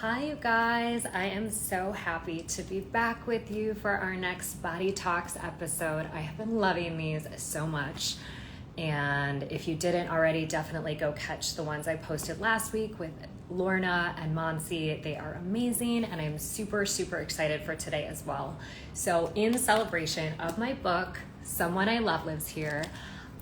Hi, you guys. I am so happy to be back with you for our next Body Talks episode. I have been loving these so much. And if you didn't already, definitely go catch the ones I posted last week with Lorna and Monsi. They are amazing, and I'm super, super excited for today as well. So in celebration of my book, Someone I Love Lives Here,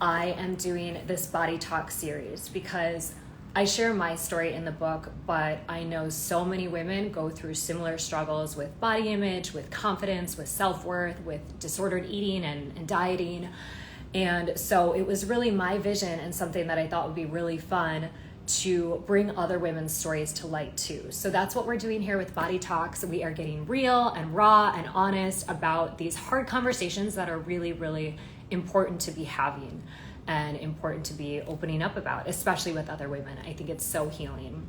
I am doing this Body Talk series because I share my story in the book, but I know so many women go through similar struggles with body image, with confidence, with self-worth, with disordered eating and dieting. And so it was really my vision and something that I thought would be really fun to bring other women's stories to light too. So that's what we're doing here with Body Talks. We are getting real and raw and honest about these hard conversations that are really, really important to be having and important to be opening up about, especially with other women. I think it's so healing.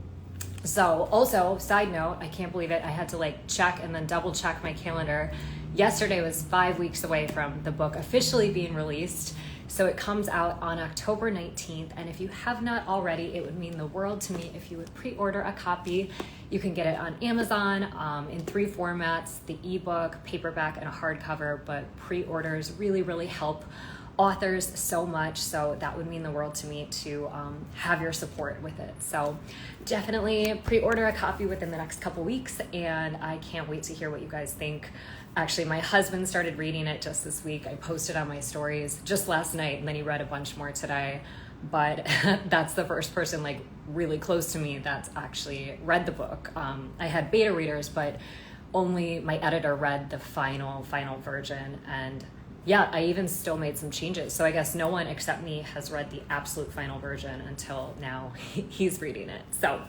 So also, side note, I can't believe it. I had to check and then double check my calendar. Yesterday was 5 weeks away from the book officially being released. So it comes out on October 19th. And if you have not already, it would mean the world to me if you would pre-order a copy. You can get it on Amazon in 3 formats, the ebook, paperback, and a hardcover. But pre-orders really, really help authors so much, so that would mean the world to me to have your support with it. So definitely pre-order a copy within the next couple weeks, and I can't wait to hear what you guys think. Actually, my husband started reading it just this week. I posted on my stories just last night, and then he read a bunch more today. But that's the first person really close to me that's actually read the book. I had beta readers, but only my editor read the final version, and yeah, I even still made some changes. So I guess no one except me has read the absolute final version until now. He's reading it. So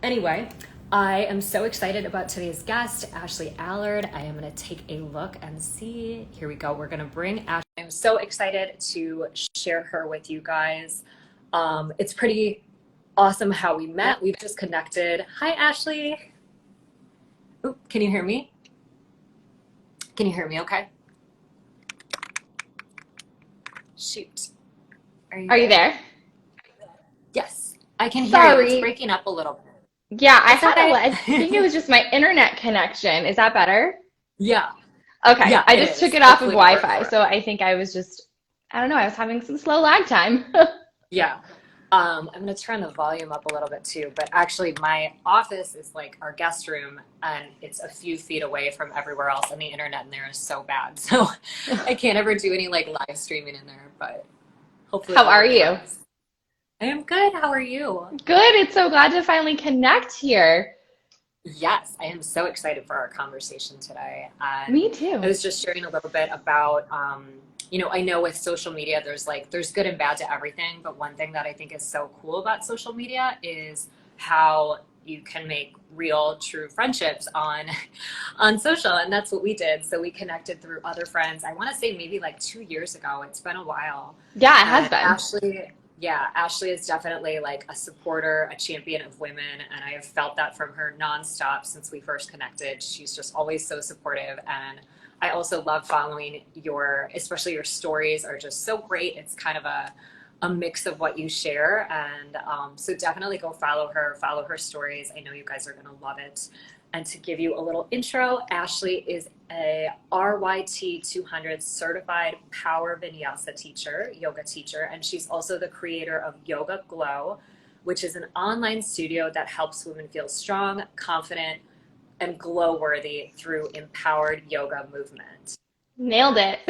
anyway, I am so excited about today's guest, Ashley Allard. I am going to take a look and see. Here we go. We're going to bring Ashley. I'm so excited to share her with you guys. It's pretty awesome how we met. We've just connected. Hi, Ashley. Ooh, can you hear me? Can you hear me okay? Shoot. Are you there? Yes, I can hear you. It's Sorry. breaking up a little bit. Yeah, It's okay. I think it was just my internet connection. Is that better? Yeah, Okay. yeah, I it just took is. it off of Hopefully that works Wi-Fi, for us. so I think I don't know, I was having some slow lag time. Yeah. I'm gonna turn the volume up a little bit too, but actually my office is like our guest room and it's a few feet away from everywhere else, and the internet in there is so bad. So I can't ever do any live streaming in there, but hopefully How it'll are work for you? us. I am good. How are you? Good. It's so glad to finally connect here. Yes, I am so excited for our conversation today. And Me I too. was just sharing a little bit about, I know with social media, there's good and bad to everything. But one thing that I think is so cool about social media is how you can make real, true friendships on social. And that's what we did. So we connected through other friends. I want to say maybe 2 years ago. It's been a while. Yeah, it has And been. Ashley is definitely a supporter, a champion of women, and I have felt that from her nonstop since we first connected. She's just always so supportive, and I also love following especially your stories are just so great. It's kind of a mix of what you share, and so definitely go follow her stories. I know you guys are going to love it. And to give you a little intro, Ashley is a RYT 200 Certified Power Vinyasa Teacher, yoga teacher, and she's also the creator of Yoga Glow, which is an online studio that helps women feel strong, confident, and glow-worthy through empowered yoga movement. Nailed it.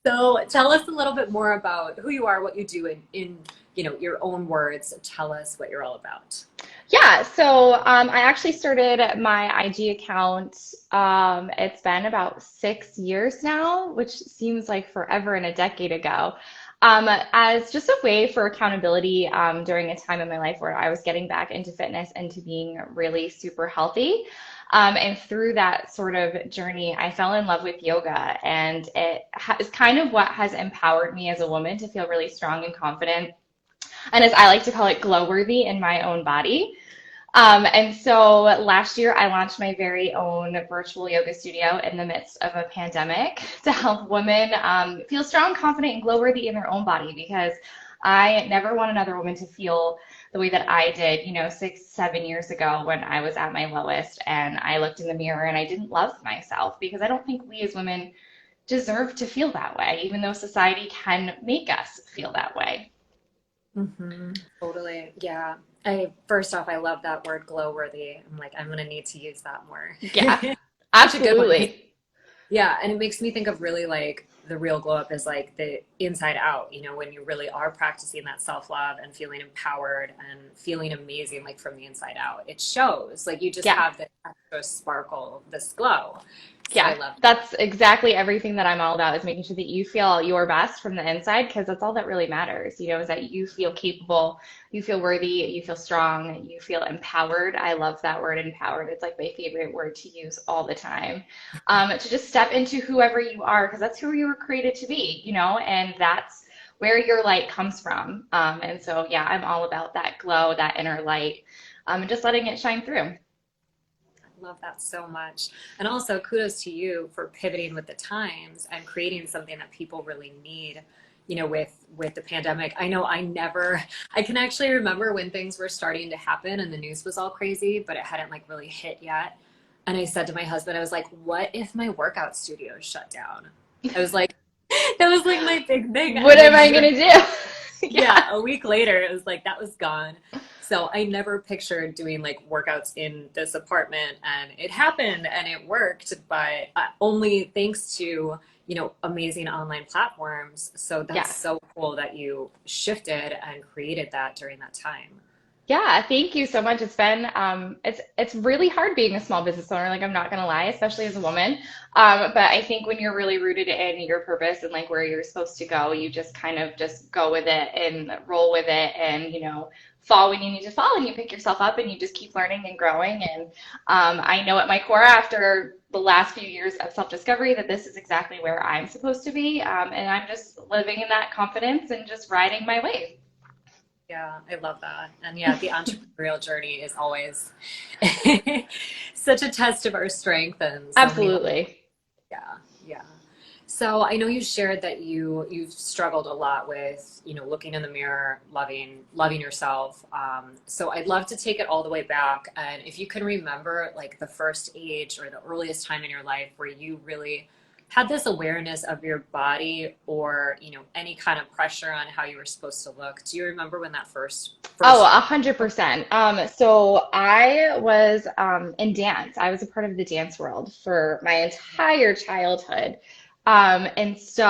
So tell us a little bit more about who you are, what you do in your own words. Tell us what you're all about. Yeah, so I actually started my IG account. It's been about 6 years now, which seems like forever and a decade ago, as just a way for accountability during a time in my life where I was getting back into fitness and to being really super healthy. And through that sort of journey, I fell in love with yoga, and is kind of what has empowered me as a woman to feel really strong and confident, and as I like to call it, glow worthy in my own body. And so last year, I launched my very own virtual yoga studio in the midst of a pandemic to help women feel strong, confident, and glow worthy in their own body, because I never want another woman to feel the way that I did, 6, 7 years ago when I was at my lowest and I looked in the mirror and I didn't love myself, because I don't think we as women deserve to feel that way, even though society can make us feel that way. Totally. Yeah. I first off, I love that word glow worthy. I'm like, I'm gonna need to use that more. Yeah, Such a good one. absolutely. Yeah, and it makes me think of really like the real glow up is like the inside out, when you really are practicing that self-love and feeling empowered and feeling amazing, like from the inside out. It shows, like you just Yeah. have this extra sparkle, this glow. So I Yeah, love that's exactly everything that I'm all about, is making sure that you feel your best from the inside, because that's all that really matters, is that you feel capable, you feel worthy, you feel strong, you feel empowered. I love that word, empowered. It's like my favorite word to use all the time. To just step into whoever you are, because that's who you were created to be, and that's where your light comes from. And so, yeah, I'm all about that glow, that inner light, and just letting it shine through. Love that so much. And also kudos to you for pivoting with the times and creating something that people really need, with the pandemic. I know I can actually remember when things were starting to happen and the news was all crazy, but it hadn't like really hit yet. And I said to my husband, I was like, what if my workout studio shut down? I was like, that was like my big thing. What And am then I gonna do? yeah, Yeah. a week later, it was like that was gone. So I never pictured doing like workouts in this apartment, and it happened and it worked, but only thanks to, amazing online platforms. So that's Yes. so cool that you shifted and created that during that time. Yeah, thank you so much. It's really hard being a small business owner, like I'm not gonna lie, especially as a woman. But I think when you're really rooted in your purpose and like where you're supposed to go, you just kind of just go with it and roll with it, and fall when you need to fall, and you pick yourself up and you just keep learning and growing. And I know at my core, after the last few years of self-discovery, that this is exactly where I'm supposed to be. And I'm just living in that confidence and just riding my wave. Yeah, I love that. And yeah, the entrepreneurial journey is always such a test of our strength and so many. Absolutely. Yeah, yeah. So I know you shared that you've struggled a lot with, looking in the mirror, loving yourself. So I'd love to take it all the way back, and if you can remember like the first age or the earliest time in your life where you really had this awareness of your body, or, any kind of pressure on how you were supposed to look. Do you remember when that Oh, first 100%. So I was in dance. I was a part of the dance world for my entire childhood. And so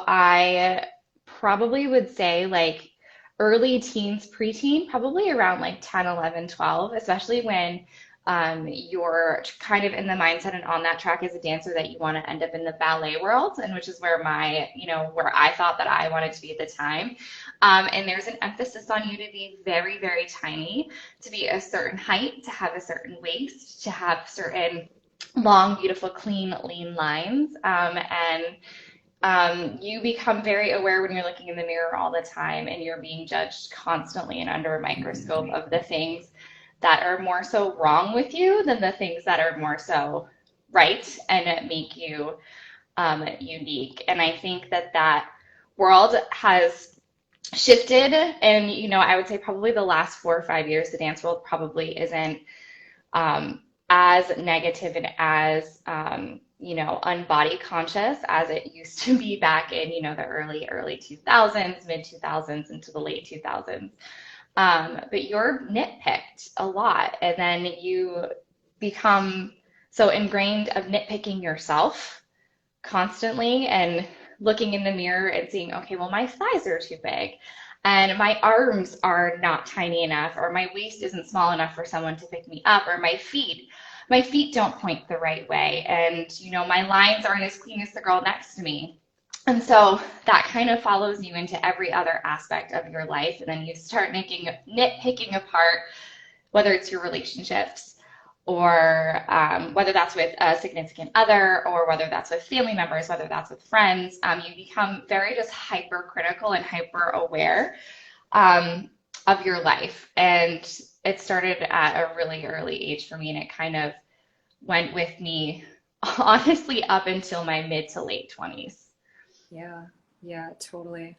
I probably would say like early teens, preteen, probably around like 10, 11, 12, especially when you're kind of in the mindset and on that track as a dancer that you want to end up in the ballet world, and which is where where I thought that I wanted to be at the time. And there's an emphasis on you to be very, very tiny, to be a certain height, to have a certain waist, to have certain long, beautiful, clean, lean lines. And you become very aware when you're looking in the mirror all the time and you're being judged constantly and under a microscope of the things that are more so wrong with you than the things that are more so right and make you unique. And I think that that world has shifted. And, I would say probably the last 4 or 5 years, the dance world probably isn't as negative and as, unbody conscious as it used to be back in, the early 2000s, mid 2000s into the late 2000s. But you're nitpicked a lot, and then you become so ingrained of nitpicking yourself constantly and looking in the mirror and seeing, okay, well, my thighs are too big and my arms are not tiny enough, or my waist isn't small enough for someone to pick me up, or my feet don't point the right way, and my lines aren't as clean as the girl next to me. And so that kind of follows you into every other aspect of your life, and then you start making nitpicking apart, whether it's your relationships, or whether that's with a significant other, or whether that's with family members, whether that's with friends. You become very just hypercritical and hyper aware of your life. And it started at a really early age for me, and it kind of went with me honestly up until my mid to late 20s. Yeah, yeah, totally.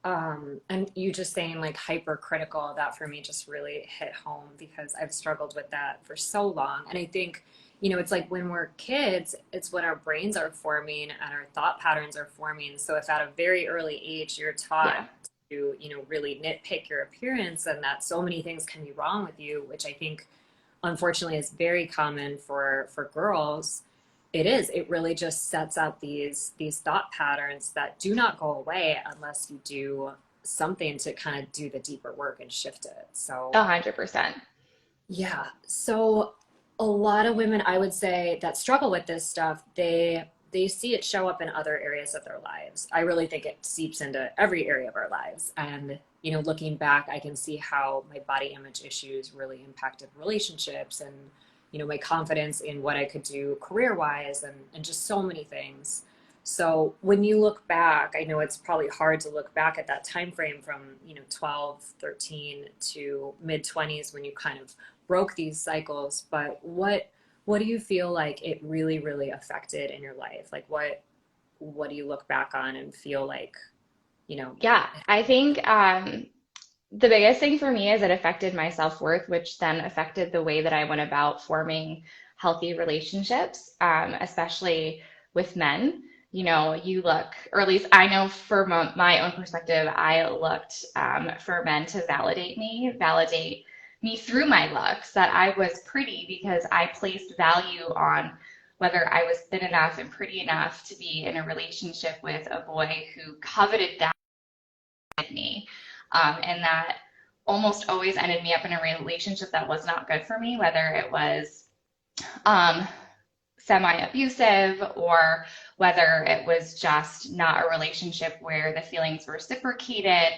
And you just saying like hypercritical, that for me just really hit home because I've struggled with that for so long. And I think, it's like when we're kids, it's when our brains are forming and our thought patterns are forming. So if at a very early age you're taught Yeah. to, really nitpick your appearance and that so many things can be wrong with you, which I think unfortunately is very common for girls. It really just sets up these thought patterns that do not go away unless you do something to kind of do the deeper work and shift it. So 100%. yeah, so a lot of women I would say that struggle with this stuff, they see it show up in other areas of their lives. I really think it seeps into every area of our lives. And, looking back, I can see how my body image issues really impacted relationships and, my confidence in what I could do career-wise and just so many things. So when you look back, I know it's probably hard to look back at that time frame from, 12, 13 to mid 20s when you kind of broke these cycles, but what do you feel like it really affected in your life? Like what do you look back on and feel like, you know, Yeah, I think the biggest thing for me is it affected my self-worth, which then affected the way that I went about forming healthy relationships, especially with men. You look, or at least I know from my own perspective, I looked for men to validate me through my looks, that I was pretty because I placed value on whether I was thin enough and pretty enough to be in a relationship with a boy who coveted that me. And that almost always ended me up in a relationship that was not good for me, whether it was um, semi-abusive or whether it was just not a relationship where the feelings were reciprocated.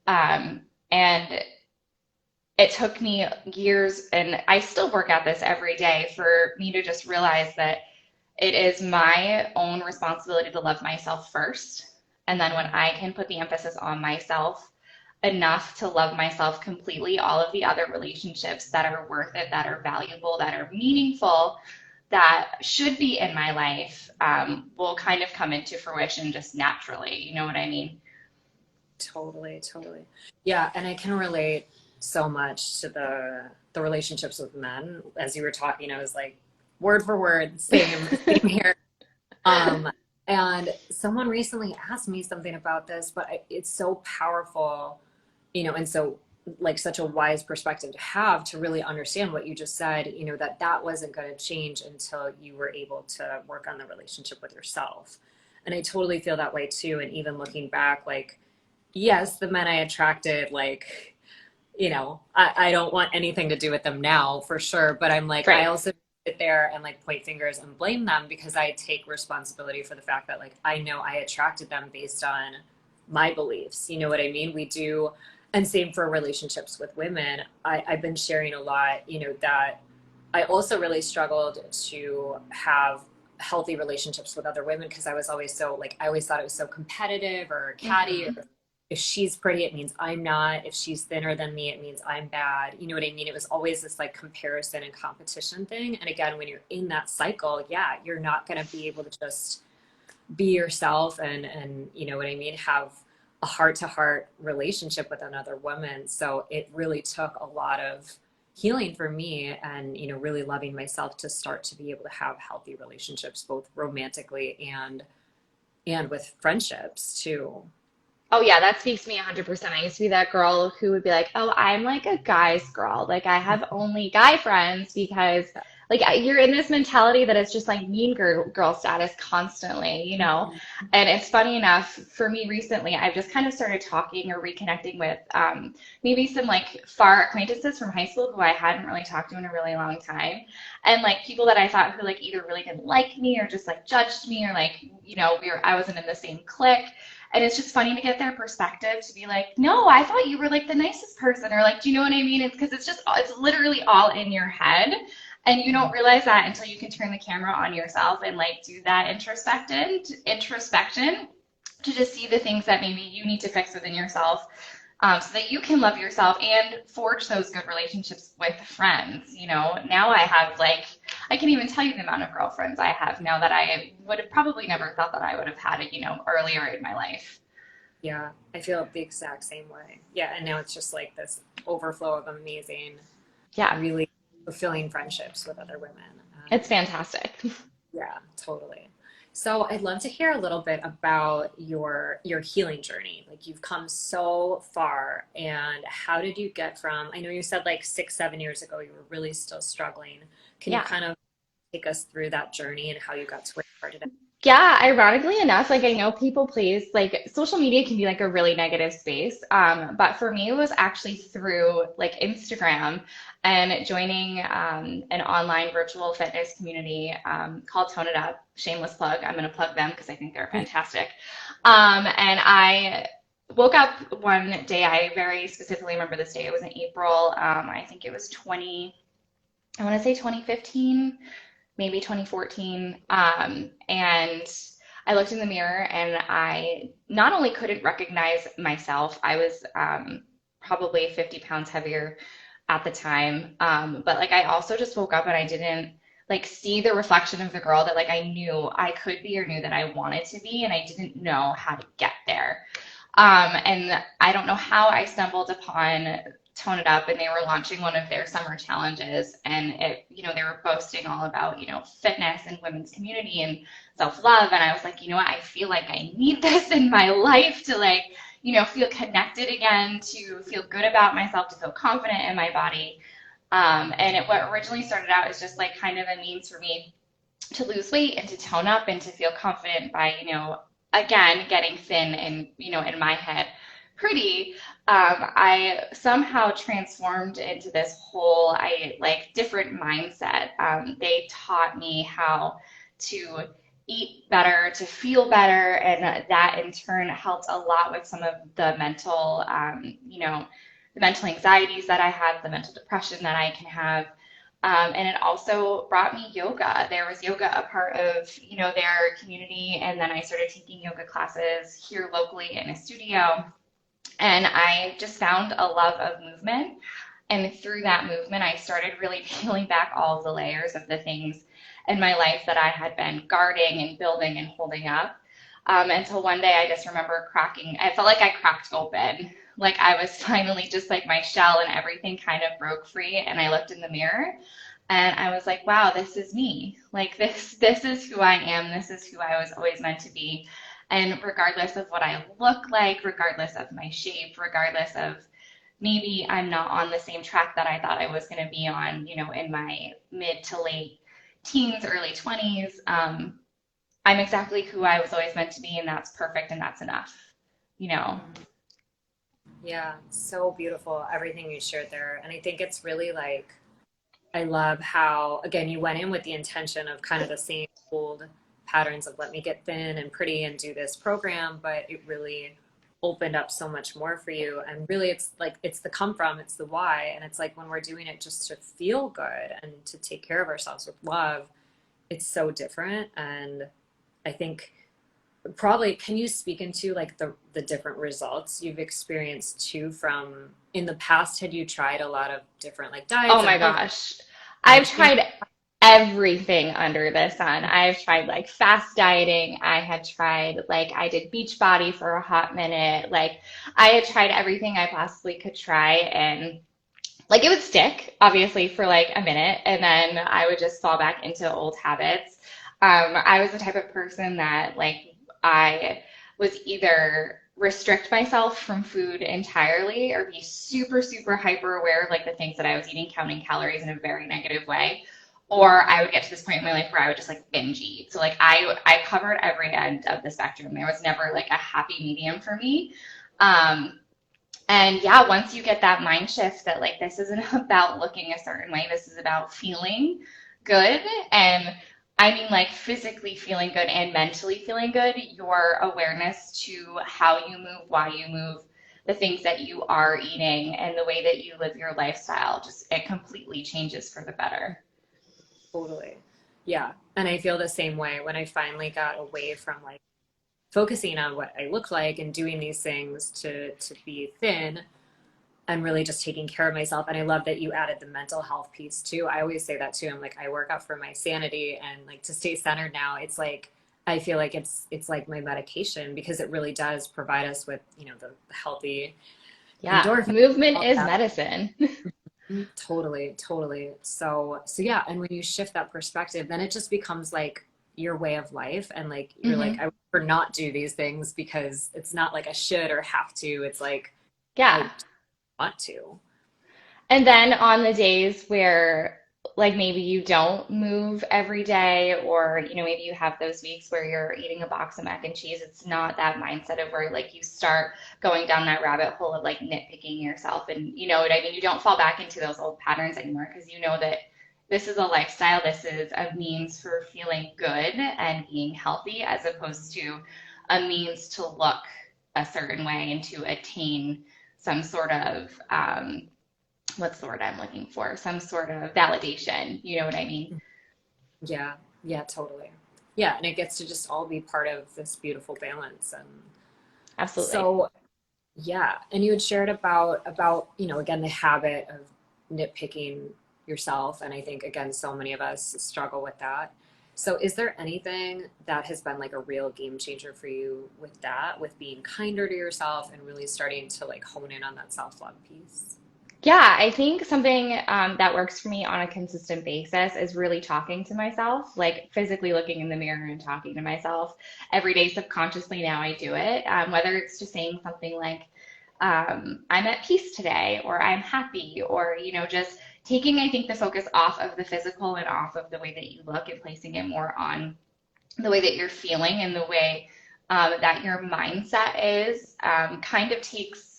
And it took me years, and I still work at this every day, for me to just realize that it is my own responsibility to love myself first. And then when I can put the emphasis on myself enough to love myself completely, all of the other relationships that are worth it, that are valuable, that are meaningful, that should be in my life, will kind of come into fruition just naturally. You know what I mean? totally. Yeah, and I can relate so much to the relationships with men. As you were talking, I was like word for word, same here. Um, and someone recently asked me something about this, but it's so powerful, and so like such a wise perspective to have to really understand what you just said, that wasn't going to change until you were able to work on the relationship with yourself. And I totally feel that way too. And even looking back, like, yes, the men I attracted, like, I don't want anything to do with them now for sure. But I'm like, I Right. also sit there and like point fingers and blame them because I take responsibility for the fact that like I know I attracted them based on my beliefs. You know what I mean? We do. And same for relationships with women. I've been sharing a lot, that I also really struggled to have healthy relationships with other women because I was always so like I always thought it was so competitive or catty, Hmm. or if she's pretty it means I'm not, if she's thinner than me it means I'm bad. You know what I mean? It was always this like comparison and competition thing. And again, when you're in that cycle, yeah, you're not going to be able to just be yourself and you know what I mean, have a heart to heart relationship with another woman. So it really took a lot of healing for me and really loving myself to start to be able to have healthy relationships both romantically and with friendships too. Oh yeah, that speaks to me 100%. I used to be that girl who would be like, "Oh, I'm like a guy's girl. Like I have only guy friends because like you're in this mentality that it's just like girl status constantly, you know?" And it's funny enough, for me recently, I've just kind of started talking or reconnecting with maybe some like far acquaintances from high school who I hadn't really talked to in a really long time. And like people that I thought who like either really didn't like me or just like judged me or like, I wasn't in the same clique. And it's just funny to get their perspective to be like, no, I thought you were like the nicest person. Or like, do you know what I mean? It's because it's literally all in your head. And you don't realize that until you can turn the camera on yourself and like do that introspection to just see the things that maybe you need to fix within yourself, so that you can love yourself and forge those good relationships with friends. Now I have like, I can't even tell you the amount of girlfriends I have now that I would have probably never thought that I would have had, earlier in my life. Yeah, I feel the exact same way. Yeah, and now it's just like this overflow of amazing, Yeah, really fulfilling friendships with other women. it's fantastic. Yeah, totally. So I'd love to hear a little bit about your healing journey. Like you've come so far, and how did you get from, I know you said like 6, 7 years ago you were really still struggling. Can you Yeah. kind of take us through that journey and how you got to where you are today? Yeah, ironically enough, like I know people please, like social media can be like a really negative space. But for me, it was actually through like Instagram and joining an online virtual fitness community called Tone It Up. Shameless plug. I'm going to plug them because I think they're fantastic. And I woke up one day, I very specifically remember this day. It was in April. I think it was 20, I want to say 2015, maybe 2014. And I looked in the mirror and I not only couldn't recognize myself, I was probably 50 pounds heavier at the time. But like I also just woke up and I didn't like see the reflection of the girl that like I knew I could be or knew that I wanted to be, and I didn't know how to get there. And I don't know how I stumbled upon Tone It Up, and they were launching one of their summer challenges, and it, they were boasting all about, fitness and women's community and self-love. And I was like, what, I feel like I need this in my life to like, feel connected again, to feel good about myself, to feel confident in my body. What originally started out as just like kind of a means for me to lose weight and to tone up and to feel confident by, again, getting thin and, in my head, pretty. I somehow transformed into this whole, different mindset. They taught me how to eat better, to feel better, and that in turn helped a lot with some of the mental, the mental anxieties that I have, the mental depression that I can have. And it also brought me yoga. There was yoga a part of, their community, and then I started taking yoga classes here locally in a studio. And I just found a love of movement. And through that movement, I started really peeling back all of the layers of the things in my life that I had been guarding and building and holding up. Until one day I just remember cracking. I felt like I cracked open. Like I was finally just like my shell and everything kind of broke free. And I looked in the mirror and I was like, wow, this is me. Like this is who I am. This is who I was always meant to be. And regardless of what I look like, regardless of my shape, regardless of maybe I'm not on the same track that I thought I was going to be on, in my mid to late teens, early 20s, I'm exactly who I was always meant to be, and that's perfect and that's enough, you know? Yeah, so beautiful, everything you shared there. And I think it's really like, I love how, again, you went in with the intention of kind of the same old patterns of let me get thin and pretty and do this program, but it really opened up so much more for you. And really, it's like, it's the come from, it's the why. And it's like when we're doing it just to feel good and to take care of ourselves with love, it's so different. And I think probably, can you speak into like the different results you've experienced too from in the past? Had you tried a lot of different like Oh diets and my programs gosh. and I've changed? tried everything under the sun. I've tried like fast dieting. I had tried like I did beach body for a hot minute. Like I had tried everything I possibly could try, and like it would stick obviously for like a minute and then I would just fall back into old habits. I was the type of person that like I was either restrict myself from food entirely or be super, super hyper aware of like the things that I was eating, counting calories in a very negative way. Or I would get to this point in my life where I would just like binge eat. So like I covered every end of the spectrum. There was never like a happy medium for me. Um, and yeah, once you get that mind shift that like this isn't about looking a certain way, this is about feeling good. And I mean like physically feeling good and mentally feeling good, your awareness to how you move, why you move, the things that you are eating, and the way that you live your lifestyle, just it completely changes for the better. Totally. Yeah. And I feel the same way when I finally got away from like focusing on what I look like and doing these things to be thin and really just taking care of myself. And I love that you added the mental health piece too. I always say that too. I'm like, I work out for my sanity and like to stay centered now. It's like I feel like it's like my medication because it really does provide us with, the healthy Yeah, endorphin, movement all is that. medicine. Totally, totally. So yeah, and when you shift that perspective, then it just becomes like your way of life. And like you're like, Hmm. I would prefer not do these things because it's not like I should or have to. It's like Yeah. I want to. And then on the days where like maybe you don't move every day, or maybe you have those weeks where you're eating a box of mac and cheese, it's not that mindset of where like you start going down that rabbit hole of like nitpicking yourself, and you know what I mean? You don't fall back into those old patterns anymore because you know that this is a lifestyle, this is a means for feeling good and being healthy, as opposed to a means to look a certain way and to attain some sort of what's the word I'm looking for? Some sort of validation. You know what I mean? Yeah, yeah, totally. Yeah, and it gets to just all be part of this beautiful balance. And Absolutely. so yeah, and you had shared about, again, the habit of nitpicking yourself. And I think again, so many of us struggle with that. So is there anything that has been like a real game changer for you with that, with being kinder to yourself and really starting to like hone in on that self-love piece? Yeah, I think something that works for me on a consistent basis is really talking to myself, like physically looking in the mirror and talking to myself every day subconsciously. Now I do it, whether it's just saying something like, I'm at peace today, or I'm happy, or, just taking, I think, the focus off of the physical and off of the way that you look and placing it more on the way that you're feeling and the way that your mindset is kind of takes,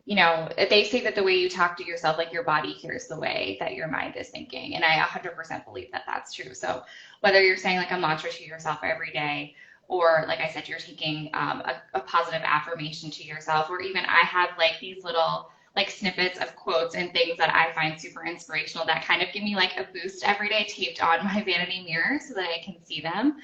they say that the way you talk to yourself, like your body hears the way that your mind is thinking. And I 100% believe that that's true. So whether you're saying like a mantra to yourself every day, or like I said, you're taking a positive affirmation to yourself, or even I have like these little like snippets of quotes and things that I find super inspirational that kind of give me like a boost every day taped on my vanity mirror so that I can see them.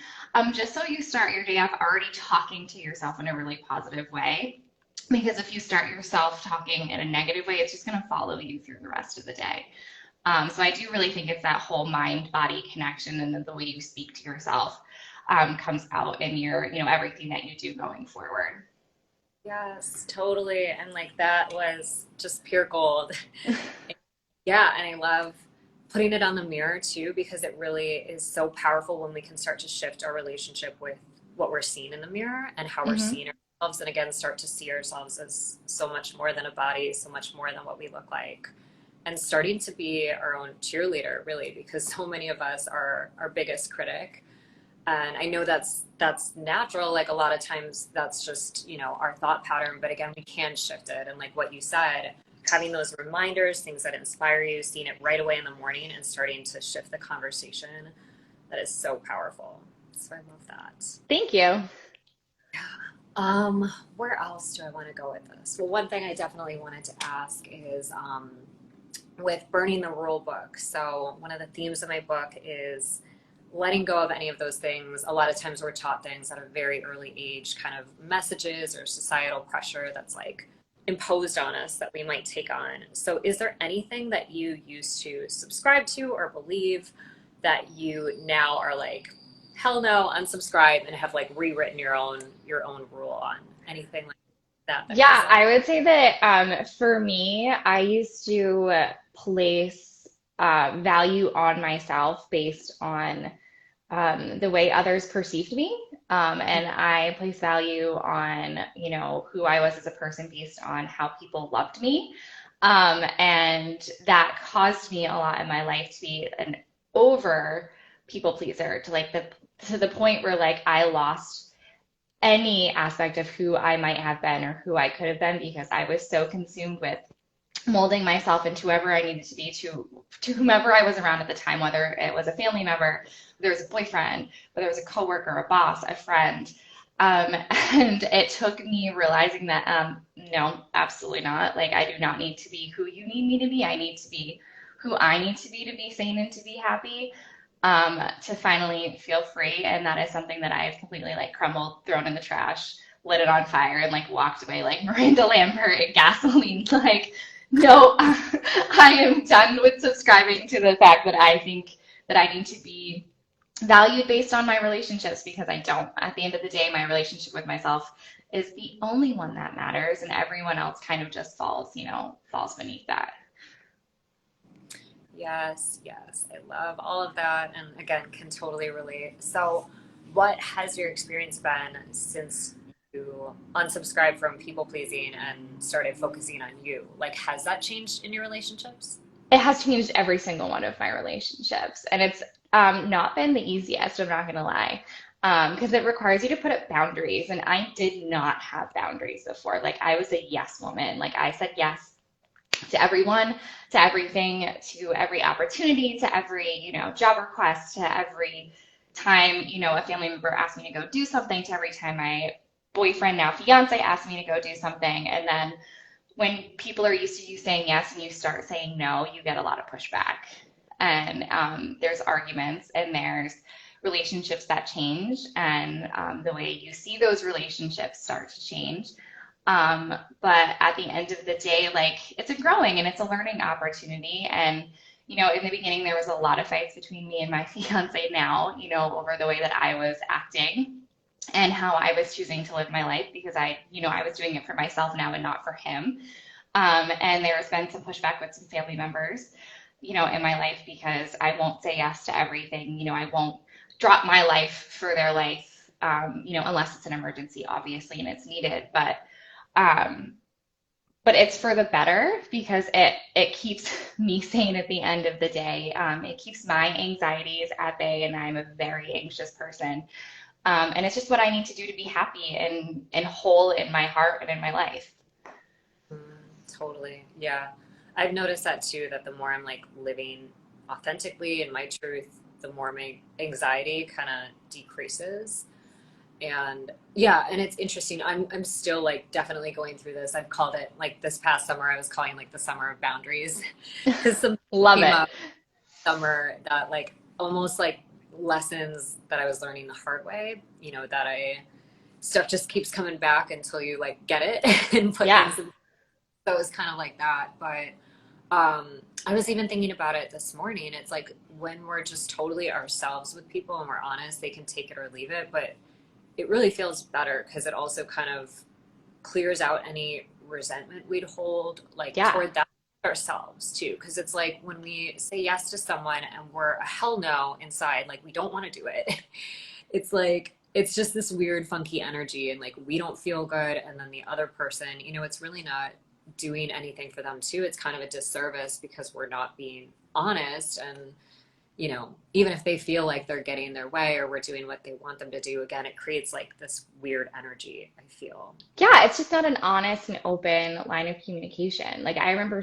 Just so you start your day off already talking to yourself in a really positive way. Because if you start yourself talking in a negative way, it's just going to follow you through the rest of the day. So I do really think it's that whole mind body connection, and then the way you speak to yourself comes out in your, everything that you do going forward. Yes, totally. And like that was just pure gold. Yeah, and I love putting it on the mirror too, because it really is so powerful when we can start to shift our relationship with what we're seeing in the mirror and how we're Hmm. seeing ourselves. And again, start to see ourselves as so much more than a body, so much more than what we look like. And starting to be our own cheerleader, really, because so many of us are our biggest critic. And I know that's natural. Like a lot of times that's just, our thought pattern. But again, we can shift it. And like what you said, having those reminders, things that inspire you, seeing it right away in the morning and starting to shift the conversation, that is so powerful. So I love that. Thank you. Where else do I want to go with this? Well, one thing I definitely wanted to ask is with burning the rule book. So one of the themes of my book is letting go of any of those things. A lot of times we're taught things at a very early age, kind of messages or societal pressure that's like imposed on us that we might take on. So is there anything that you used to subscribe to or believe that you now are like, hell no, unsubscribe, and have like rewritten your own rule on? Anything like that Yeah, has I would say that for me, I used to place value on myself based on the way others perceived me. And I place value on, who I was as a person based on how people loved me. And that caused me a lot in my life to be an over people pleaser, to the point where like I lost any aspect of who I might have been or who I could have been, because I was so consumed with molding myself into whoever I needed to be, to whomever I was around at the time, whether it was a family member, whether it was a boyfriend, whether it was a coworker, a boss, a friend. Um, and it took me realizing that no, absolutely not. Like I do not need to be who you need me to be. I need to be who I need to be sane and to be happy. To finally feel free. And that is something that I've completely like crumbled, thrown in the trash, lit it on fire, and like walked away like Miranda Lambert in gasoline. Like, no, I am done with subscribing to the fact that I think that I need to be valued based on my relationships because I don't. At the end of the day, my relationship with myself is the only one that matters, and everyone else kind of just falls beneath that. Yes, yes. I love all of that. And again, can totally relate. So, what has your experience been since you unsubscribed from people pleasing and started focusing on you? Like, has that changed in your relationships? It has changed every single one of my relationships, and it's not been the easiest, I'm not going to lie, because it requires you to put up boundaries, and I did not have boundaries before. Like, I was a yes woman. Like, I said yes to everyone, to everything, to every opportunity, to every, job request, to every time, a family member asked me to go do something, to every time my boyfriend, now fiance, asked me to go do something. And then when people are used to you saying yes and you start saying no, you get a lot of pushback. And there's arguments and there's relationships that change, and the way you see those relationships start to change. But at the end of the day, like, it's a growing and it's a learning opportunity. And, in the beginning, there was a lot of fights between me and my fiance now, over the way that I was acting and how I was choosing to live my life because I was doing it for myself now and not for him. And there's been some pushback with some family members, in my life because I won't say yes to everything. I won't drop my life for their life, unless it's an emergency, obviously, and it's needed. Um, but it's for the better because it keeps me sane at the end of the day. It keeps my anxieties at bay, and I'm a very anxious person. And it's just what I need to do to be happy and whole in my heart and in my life. Mm, totally. Yeah. I've noticed that too, that the more I'm like living authentically in my truth, the more my anxiety kind of decreases. And yeah, and it's interesting. I'm still like definitely going through this. I've called it like this past summer, I was calling like the summer of boundaries because some Love came it. up summer that like almost like lessons that I was learning the hard way, that I stuff just keeps coming back until you like get it and put Yeah. things in. So it was kind of like that. But I was even thinking about it this morning. It's like when we're just totally ourselves with people and we're honest, they can take it or leave it. But it really feels better because it also kind of clears out any resentment we'd hold like Yeah. toward that ourselves too. Because it's like when we say yes to someone and we're a hell no inside, like we don't want to do it. It's like it's just this weird funky energy and like we don't feel good and then the other person, it's really not doing anything for them too. It's kind of a disservice because we're not being honest and even if they feel like they're getting their way or we're doing what they want them to do, again, it creates like this weird energy, I feel. Yeah, it's just not an honest and open line of communication. Like, I remember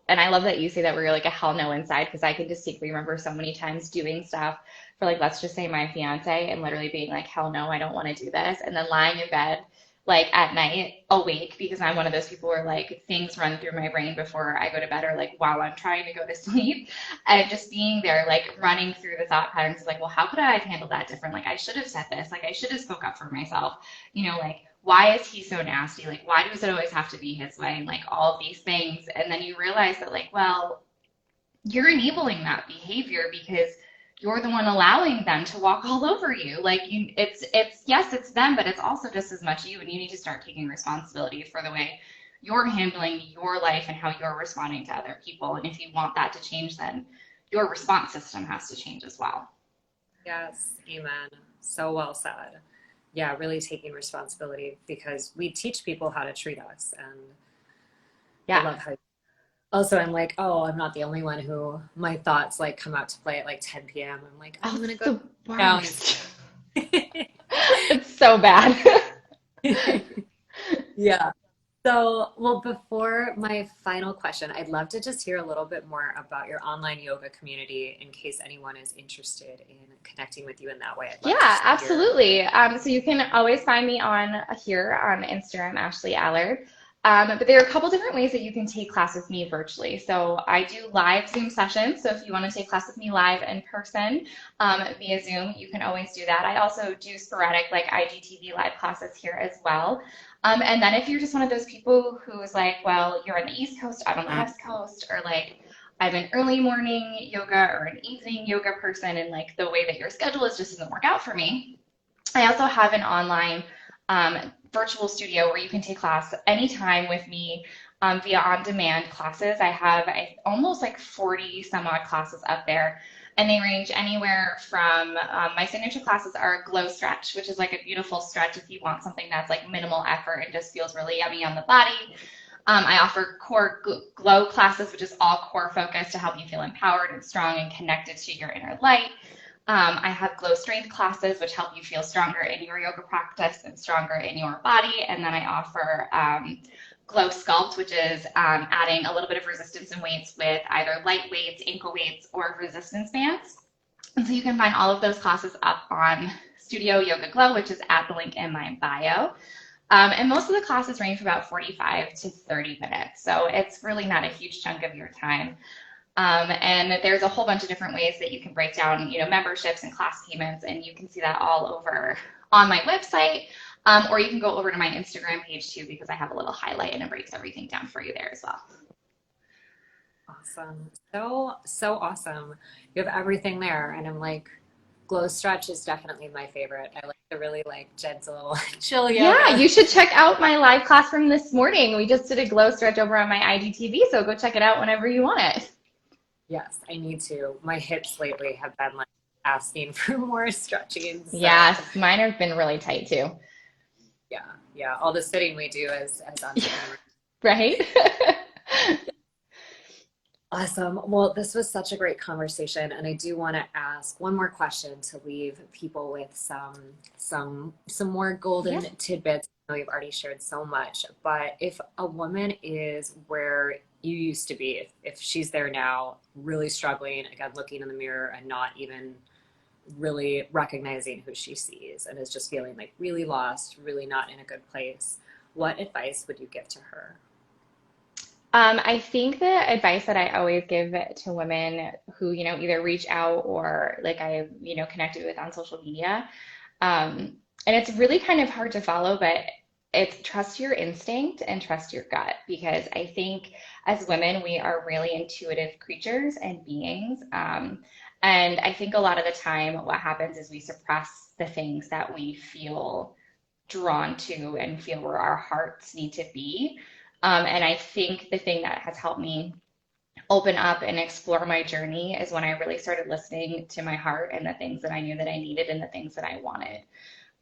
and I love that you say that we're like a hell no inside because I can distinctly remember so many times doing stuff for, like, let's just say my fiance, and literally being like, hell no, I don't want to do this. And then lying in bed, like at night, awake, because I'm one of those people where like things run through my brain before I go to bed or like while I'm trying to go to sleep. And just being there, like running through the thought patterns of like, well, how could I have handled that different? Like, I should have said this. Like, I should have spoke up for myself. Like, why is he so nasty? Like, why does it always have to be his way? And like all of these things. And then you realize that, like, well, you're enabling that behavior because you're the one allowing them to walk all over you. Like, it's yes, it's them, but it's also just as much you. And you need to start taking responsibility for the way you're handling your life and how you're responding to other people. And if you want that to change, then your response system has to change as well. Yes, amen. So well said. Yeah, really taking responsibility because we teach people how to treat us. And I Yeah. love how also I'm like, oh, I'm not the only one who my thoughts like come out to play at like 10 p.m. I'm like, Oh, I'm gonna it's go the down. worst. It's so bad. Yeah. So, well, before my final question, I'd love to just hear a little bit more about your online yoga community in case anyone is interested in connecting with you in that way. I'd love to Yeah, just hear. absolutely. So you can always find me on here on Instagram, Ashley Allard. But there are a couple different ways that you can take class with me virtually. So I do live Zoom sessions. So if you want to take class with me live in person via Zoom, you can always do that. I also do sporadic like IGTV live classes here as well. And then if you're just one of those people who's like, well, you're on the East Coast, I'm on the West Coast, or like I'm an early morning yoga or an evening yoga person, and like the way that your schedule is just doesn't work out for me, I also have an online virtual studio where you can take class anytime with me via on-demand classes. I have almost like 40 some odd classes up there, and they range anywhere from my signature classes are glow stretch, which is like a beautiful stretch if you want something that's like minimal effort and just feels really yummy on the body. I offer core glow classes, which is all core focused to help you feel empowered and strong and connected to your inner light. I have glow strength classes, which help you feel stronger in your yoga practice and stronger in your body. And then I offer glow sculpt, which is adding a little bit of resistance and weights with either light weights, ankle weights, or resistance bands. And so you can find all of those classes up on Studio Yoga Glow, which is at the link in my bio. And most of the classes range from about 45 to 30 minutes. So it's really not a huge chunk of your time. And there's a whole bunch of different ways that you can break down, memberships and class payments, and you can see that all over on my website, or you can go over to my Instagram page too, because I have a little highlight and it breaks everything down for you there as well. Awesome. So awesome. You have everything there. And I'm like, glow stretch is definitely my favorite. I like the really like gentle chill yoga. Yeah, you should check out my live class from this morning. We just did a glow stretch over on my IGTV, so go check it out whenever you want it. Yes, I need to. My hips lately have been like asking for more stretching. So. Yes, mine have been really tight too. Yeah. All the sitting we do as on camera. Right? Awesome. Well, this was such a great conversation, and I do want to ask one more question to leave people with some more golden tidbits. I know you've already shared so much, but if a woman is where you used to be, if she's there now, really struggling, again, looking in the mirror and not even really recognizing who she sees and is just feeling like really lost, really not in a good place, what advice would you give to her? I think the advice that I always give to women who, either reach out or like I, connected with on social media, and it's really kind of hard to follow, but it's trust your instinct and trust your gut, because I think as women, we are really intuitive creatures and beings. And I think a lot of the time what happens is we suppress the things that we feel drawn to and feel where our hearts need to be. And I think the thing that has helped me open up and explore my journey is when I really started listening to my heart and the things that I knew that I needed and the things that I wanted.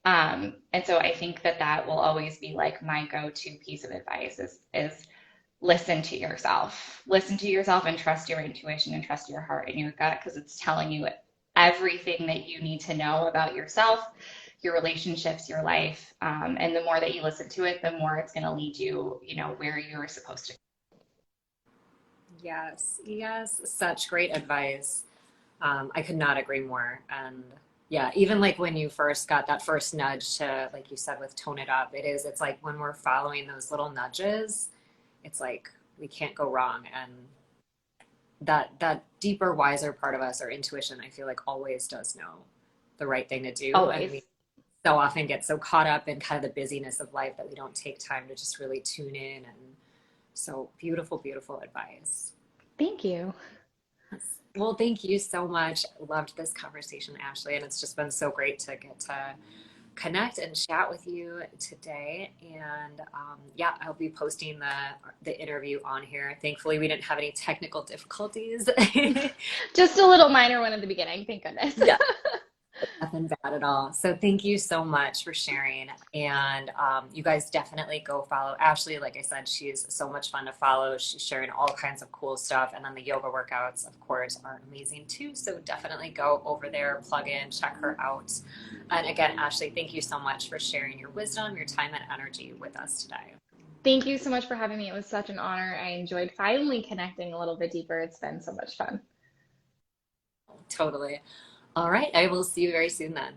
And so I think that will always be like my go-to piece of advice is listen to yourself. Listen to yourself and trust your intuition and trust your heart and your gut, because it's telling you everything that you need to know about yourself, your relationships, your life. And the more that you listen to it, the more it's going to lead you, where you're supposed to. Yes. Such great advice. I could not agree more. And yeah, even like when you first got that first nudge to, like you said, with tone it up, it's like when we're following those little nudges, it's like we can't go wrong. And that deeper, wiser part of us, our intuition, I feel like always does know the right thing to do. Always. And we so often get so caught up in kind of the busyness of life that we don't take time to just really tune in. And so beautiful advice. Thank you. Well, thank you so much. Loved this conversation, Ashley, and it's just been so great to get to connect and chat with you today. And I'll be posting the interview on here. Thankfully, we didn't have any technical difficulties. Just a little minor one at the beginning, thank goodness. Yeah. Nothing bad at all. So thank you so much for sharing. And you guys definitely go follow Ashley. Like I said, she's so much fun to follow. She's sharing all kinds of cool stuff. And then the yoga workouts, of course, are amazing too. So definitely go over there, plug in, check her out. And again, Ashley, thank you so much for sharing your wisdom, your time and energy with us today. Thank you so much for having me. It was such an honor. I enjoyed finally connecting a little bit deeper. It's been so much fun. Totally. All right. I will see you very soon then.